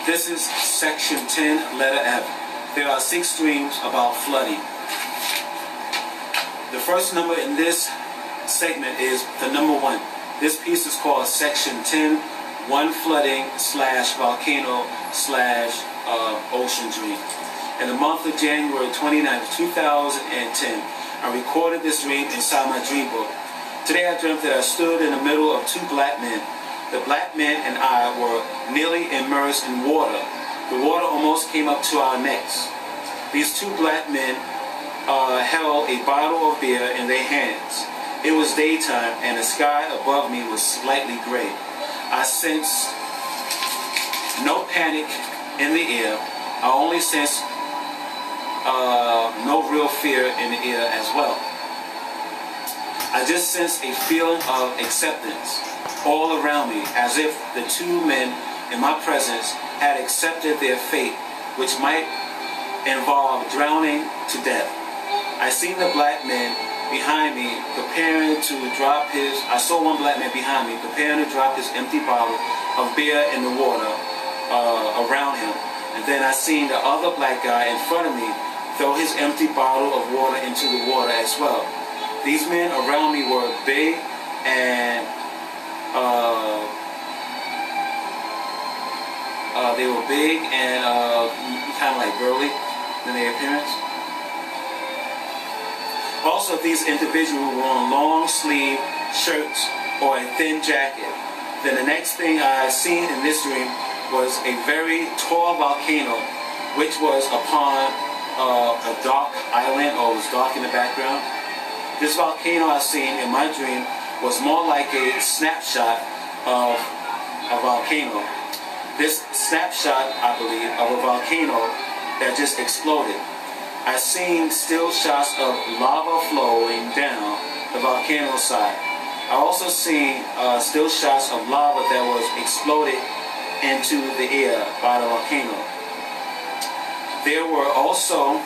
This is section 10, letter F. There are 6 dreams about flooding. The first number in this segment is the number 1. This piece is called section 10, one flooding / volcano / ocean dream. In the month of January 29th, 2010, I recorded this dream inside my dream book. Today I dreamt that I stood in the middle of 2 black men. The black men and I were nearly immersed in water. The water almost came up to our necks. These 2 black men held a bottle of beer in their hands. It was daytime and the sky above me was slightly gray. I sensed no panic in the air. I only sensed no real fear in the air as well. I just sensed a feeling of acceptance all around me, as if the 2 men in my presence had accepted their fate, which might involve drowning to death. I seen the black man behind me preparing to drop his, I saw one black man behind me preparing to drop his empty bottle of beer in the water around him. And then I seen the other black guy in front of me throw his empty bottle of water into the water as well. These men around me were big and kind of like burly in their appearance. Also, these individuals were on long sleeve shirts or a thin jacket. Then the next thing I seen in this dream was a very tall volcano, which was upon a dark island, or was dark in the background. This volcano I seen in my dream was more like a snapshot of a volcano. This snapshot, I believe, of a volcano that just exploded. I seen still shots of lava flowing down the volcano side. I also seen still shots of lava that was exploded into the air by the volcano. There were also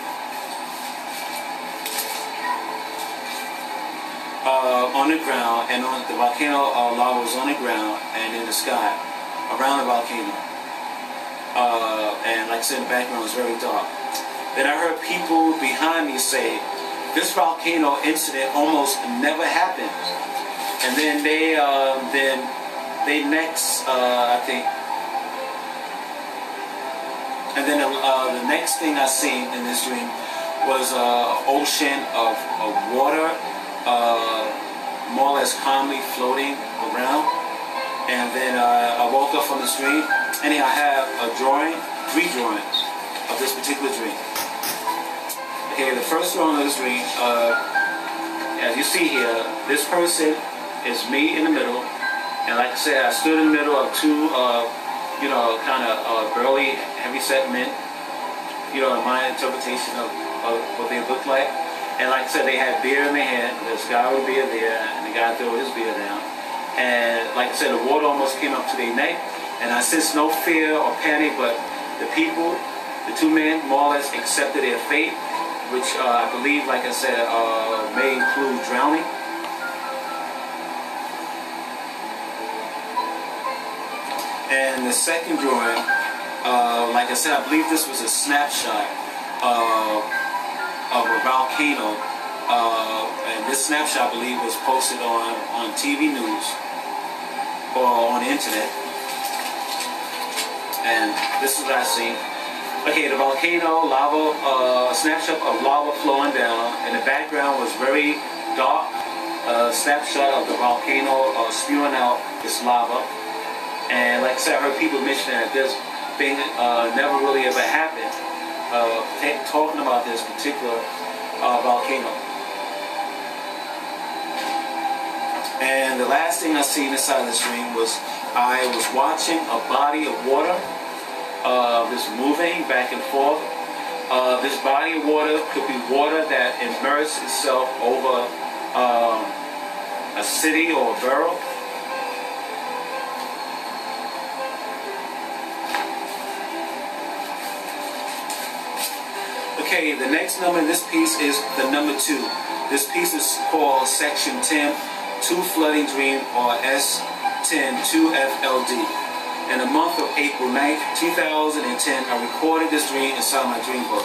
on the ground, and on the volcano lava was on the ground and in the sky around the volcano. And like I said, the background was very dark. Then I heard people behind me say, this volcano incident almost never happened. And then the next thing I seen in this dream was an ocean of water, more or less calmly floating around. And then I woke up from this dream. Anyhow, I have a drawing, 3 drawings of this particular dream. Okay, the first drawing of this dream, as you see here, this person is me in the middle, and like I said, I stood in the middle of 2, kind of burly, heavy-set men, in my interpretation of what they looked like. And like I said, they had beer in their hand. This guy with beer there, and the guy threw his beer down. And like I said, the water almost came up to their neck, and I sensed no fear or panic, but the people, the 2 men, more or less accepted their fate, which I believe, like I said, may include drowning. And the second drawing, like I said, I believe this was a snapshot of a volcano. And this snapshot, I believe, was posted on TV news or on the internet. And this is what I seen. Okay, the volcano, lava, snapshot of lava flowing down, and the background was very dark. Snapshot of the volcano spewing out this lava. And like I said, I heard people mention that this thing never really ever happened, talking about this particular volcano. And the last thing I seen inside this dream was I was watching a body of water, this moving back and forth. This body of water could be water that immersed itself over a city or a borough. Okay, the next number in this piece is the number 2. This piece is called Section 10, 2 Flooding Dream, or S10, 2FLD. in the month of April 9th, 2010, I recorded this dream inside my dream book.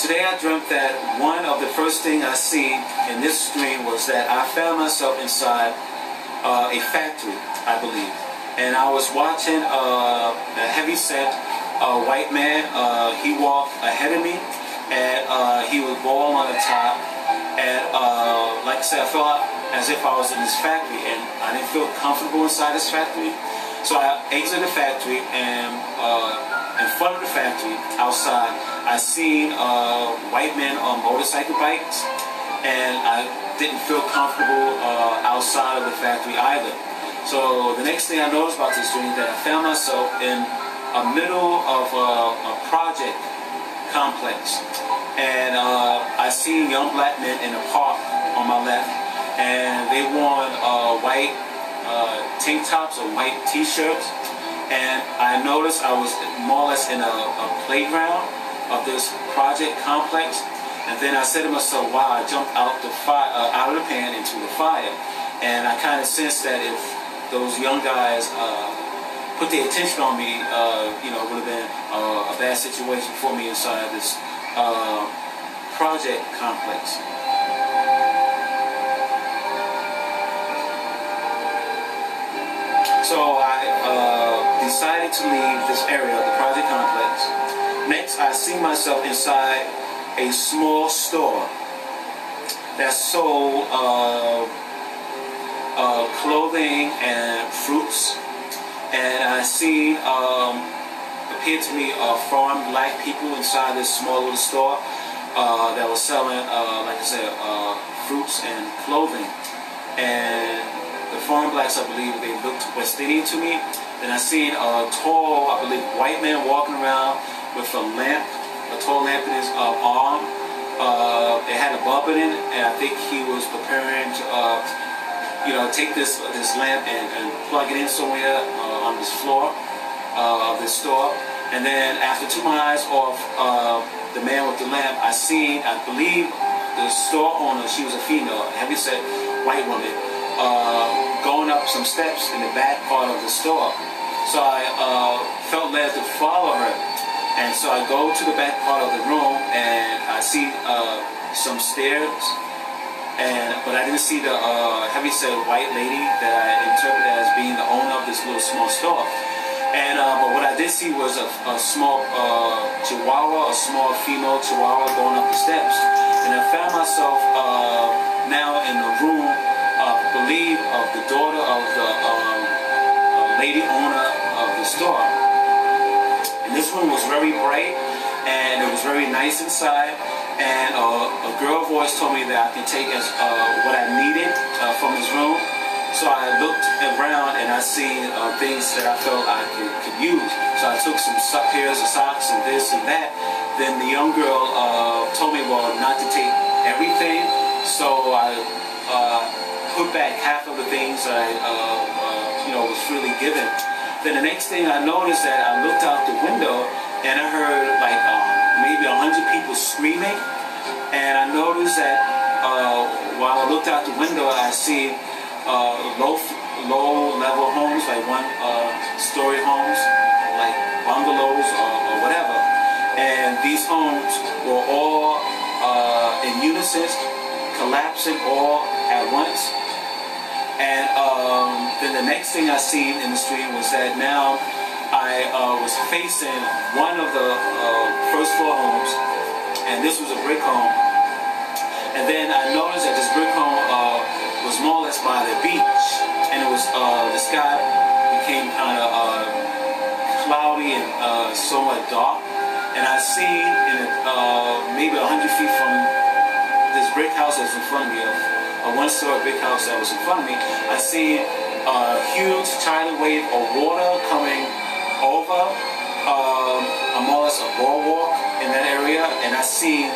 Today I dreamt that one of the first things I see in this dream was that I found myself inside a factory, I believe. And I was watching a heavy-set white man. He walked ahead of me, and he was bald on the top. And like I said, I felt as if I was in this factory, and I didn't feel comfortable inside this factory. So I exited the factory, and in front of the factory, outside, I seen white men on motorcycle bikes, and I didn't feel comfortable outside of the factory either. So the next thing I noticed about this dream, that I found myself in the middle of a project complex, and I seen young black men in a park on my left, and they wore white tank tops or white t-shirts, and I noticed I was more or less in a playground of this project complex. And then I said to myself, wow, I jumped out of the pan into the fire. And I kind of sensed that if those young guys put their attention on me, you know, it would have been a bad situation for me inside this project complex. So I decided to leave this area of the project complex. Next, I see myself inside a small store that sold clothing and fruits, and I see appeared to me foreign black people inside this small little store that was selling, like I said, fruits and clothing. And the foreign blacks, I believe, they looked West Indian to me. Then I seen a tall, I believe, white man walking around with a lamp, a tall lamp in his arm. It had a bulb in it, and I think he was preparing to, you know, take this lamp and plug it in somewhere on this floor of this store. And then after I took my eyes off the man with the lamp, I seen, I believe, the store owner. She was a female, a heavy-set white woman, going up some steps in the back part of the store. So I felt led to follow her. And so I go to the back part of the room, and I see some stairs, but I didn't see the heavy-set white lady that I interpreted as being the owner of this little small store. And but what I did see was a small chihuahua, a small female chihuahua going up the steps. And I found myself now in the room, I believe, of the daughter of the lady owner of the store. And this room was very bright, and it was very nice inside. And a girl voice told me that I could take as what I needed from this room. So I looked around, and I seen things that I felt I could use. So I took some pairs of socks and this and that. Then the young girl told me, well, not to take everything. So I put back half of the things that I you know, was freely given. Then the next thing I noticed, that I looked out the window, and I heard like maybe 100 people screaming. And I noticed that while I looked out the window, I see low-level homes, like one-story homes, like bungalows or whatever. And these homes were all in unison, collapsing all at once. And then the next thing I seen in the stream was that now I was facing one of the first floor homes, and this was a brick home. And then I noticed that this brick home was more or less by the beach, and it was the sky became kind of cloudy and somewhat dark. And I seen in maybe 100 feet from this brick house that's in front of me, a one-story brick house that was in front of me, I seen a huge tidal wave of water coming over more or less a boardwalk in that area, and I seen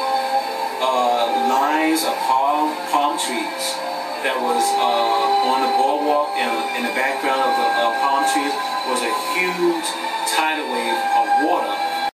lines of palm trees that was on the boardwalk, and in the background of the palm trees was a huge tidal wave of water.